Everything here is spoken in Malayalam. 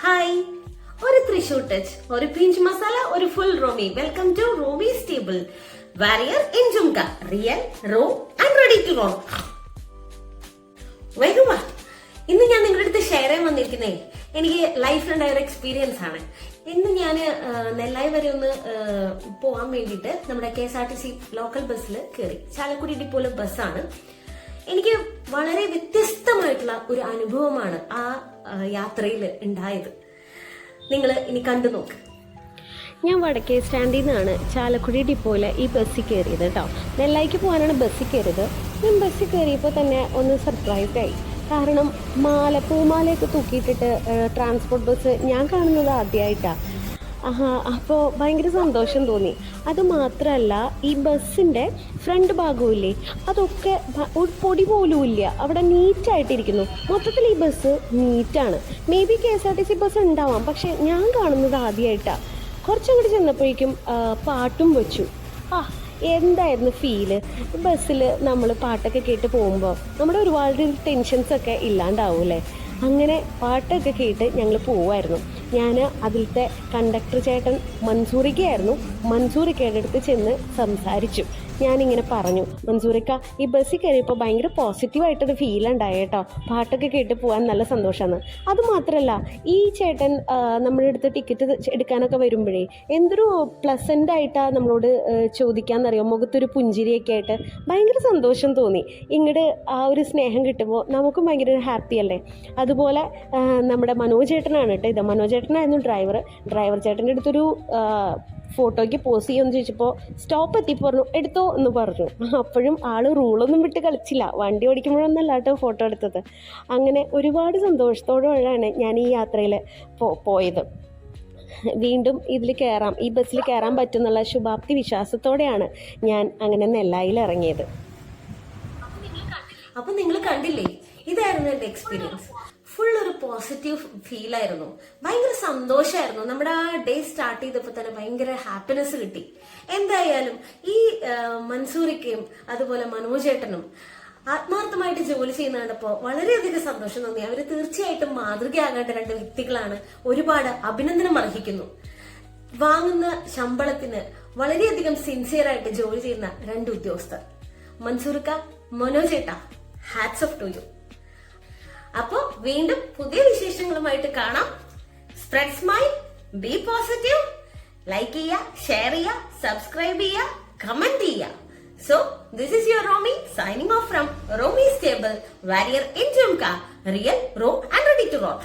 ഹായ്, ഒരു തൃശൂർ ടച്ച്, ഒരു പിഞ്ച് മസാല, ഒരു full Romy. Welcome to Romy's table. Warrior in jhumka, real, raw and ready to roll. വേഗം വാ. ഇന്ന് ഞാൻ നിങ്ങളുടെ അടുത്ത് ഷെയർ ചെയ്യാൻ വന്നിരിക്കുന്നേ എനിക്ക് ലൈഫിലുണ്ടായ ഒരു എക്സ്പീരിയൻസ് ആണ്. ഇന്ന് ഞാൻ നെല്ലായി വരെ ഒന്ന് പോകാൻ വേണ്ടിയിട്ട് നമ്മുടെ KSRTC ലോക്കൽ ബസ്സിൽ കയറി. ചാലക്കുടി ഡിപ്പോയിലെ ബസ്സാണ്. എനിക്ക് വളരെ വ്യത്യസ്തമായിട്ടുള്ള ഒരു അനുഭവമാണ് ആ യാത്രയിൽ ഉണ്ടായത്. നിങ്ങൾ ഇനി കണ്ടു നോക്ക്. ഞാൻ വടക്കേ സ്റ്റാൻഡിൽ നിന്നാണ് ചാലക്കുടി ഡിപ്പോയിൽ ഈ ബസ്സിൽ കയറിയത് കേട്ടോ. നെല്ലായിക്ക് പോകാനാണ് ബസ്സിൽ കയറിയത്. ഞാൻ ബസ്സിൽ കയറിയപ്പോൾ തന്നെ ഒന്ന് സർപ്രൈസായി. കാരണം പൂമാലയൊക്കെ തൂക്കിയിട്ടിട്ട് ട്രാൻസ്പോർട്ട് ബസ് ഞാൻ കാണുന്നത് ആദ്യമായിട്ടാണ്. അപ്പോൾ ഭയങ്കര സന്തോഷം തോന്നി. അതുമാത്രമല്ല, ഈ ബസ്സിൻ്റെ ഫ്രണ്ട് ഭാഗമില്ലേ, അതൊക്കെ ഒരു പൊടി പോലും ഇല്ല, അവിടെ നീറ്റായിട്ടിരിക്കുന്നു. മൊത്തത്തിൽ ഈ ബസ് നീറ്റാണ്. മേ ബി KSRTC ബസ് ഉണ്ടാവാം, പക്ഷെ ഞാൻ കാണുന്നത് ആദ്യമായിട്ടാണ്. കുറച്ചങ്ങോട്ട് ചെന്നപ്പോഴേക്കും പാട്ടും വെച്ചു. എന്തായിരുന്നു ഫീല്. ബസ്സിൽ നമ്മൾ പാട്ടൊക്കെ കേട്ട് പോകുമ്പോൾ നമ്മുടെ ഒരുപാട് ടെൻഷൻസൊക്കെ ഇല്ലാണ്ടാവൂല്ലേ. അങ്ങനെ പാട്ടൊക്കെ കേട്ട് ഞങ്ങൾ പോവായിരുന്നു. ഞാൻ അതിലത്തെ കണ്ടക്ടർ ചേട്ടൻ മൻസൂറിക്കയായിരുന്നു. മൻസൂറിക്കയുടെ അടുത്ത് ചെന്ന് സംസാരിച്ചു. ഞാനിങ്ങനെ പറഞ്ഞു, മൻസൂറിക്ക, ഈ ബസ്സിൽ കയറിയപ്പോൾ ഭയങ്കര പോസിറ്റീവായിട്ടൊരു ഫീൽ ഉണ്ടായി കേട്ടോ. പാട്ടൊക്കെ കേട്ട് പോകാൻ നല്ല സന്തോഷമാണ്. അതുമാത്രമല്ല, ഈ ചേട്ടൻ നമ്മുടെ അടുത്ത് ടിക്കറ്റ് എടുക്കാനൊക്കെ വരുമ്പോഴേ എന്തൊരു പ്ലസൻ്റ് ആയിട്ടാണ് നമ്മളോട് ചോദിക്കാമെന്നറിയോ. മുഖത്തൊരു പുഞ്ചിരിയൊക്കെ ആയിട്ട് ഭയങ്കര സന്തോഷം തോന്നി. ഇങ്ങോട്ട് ആ ഒരു സ്നേഹം കിട്ടുമ്പോൾ നമുക്കും ഭയങ്കര ഹാപ്പി അല്ലേ. അതുപോലെ നമ്മുടെ മനോജ് ചേട്ടനാണ് കേട്ടോ ഇത്. മനോജ് ചേട്ടനായിരുന്നു ഡ്രൈവർ ചേട്ടൻ്റെ അടുത്തൊരു ഫോട്ടോയ്ക്ക് പോസ് ചെയ്യുമെന്ന് ചോദിച്ചപ്പോൾ സ്റ്റോപ്പ് എത്തിയപ്പോൾ പറഞ്ഞു എടുത്തോ എന്ന് പറഞ്ഞു. അപ്പോഴും ആൾ റൂളൊന്നും വിട്ട് കളിച്ചില്ല. വണ്ടി ഓടിക്കുമ്പോഴൊന്നല്ല കേട്ടോ ഫോട്ടോ എടുത്തത്. അങ്ങനെ ഒരുപാട് സന്തോഷത്തോടെയാണ് ഞാൻ ഈ യാത്രയിൽ പോയത്. വീണ്ടും ഇതിൽ കയറാം, ഈ ബസ്സിൽ കയറാൻ പറ്റുന്നുള്ള ശുഭാപ്തി വിശ്വാസത്തോടെയാണ് ഞാൻ അങ്ങനെ നെല്ലായിൽ ഇറങ്ങിയത്. അപ്പൊ നിങ്ങൾ കണ്ടില്ലേ, ഇതായിരുന്നു എന്റെ എക്സ്പീരിയൻസ്. ഫുൾ ഒരു പോസിറ്റീവ് ഫീൽ ആയിരുന്നു. ഭയങ്കര സന്തോഷമായിരുന്നു. നമ്മുടെ ആ ഡേ സ്റ്റാർട്ട് ചെയ്തപ്പോൾ തന്നെ ഭയങ്കര ഹാപ്പിനെസ് കിട്ടി. എന്തായാലും ഈ മൻസൂറിക്കയും അതുപോലെ മനോജേട്ടനും ആത്മാർത്ഥമായിട്ട് ജോലി ചെയ്യുന്ന കണ്ടപ്പോൾ വളരെയധികം സന്തോഷം തോന്നി. അവര് തീർച്ചയായിട്ടും മാതൃകയാകേണ്ട രണ്ട് വ്യക്തികളാണ്. ഒരുപാട് അഭിനന്ദനം അർഹിക്കുന്നു. വാങ്ങുന്ന ശമ്പളത്തിന് വളരെയധികം സിൻസിയർ ആയിട്ട് ജോലി ചെയ്യുന്ന രണ്ട് ഉദ്യോഗസ്ഥർ, മൻസൂറിക്ക, മനോജേട്ട, ഹാറ്റ്സ് ഓഫ് ടു യു. അപ്പോ വീണ്ടും പുതിയ വിശേഷങ്ങളുമായിട്ട് കാണാം. Spread smile, B positive. Like ചെയ്യുക, ഷെയർ ചെയ്യുക, സബ്സ്ക്രൈബ് ചെയ്യുക, കമന്റ് ചെയ്യുക. So, this is your Romy signing off from Romy's Table, Warrior in Jumka, Real, Raw and Ready to Rock.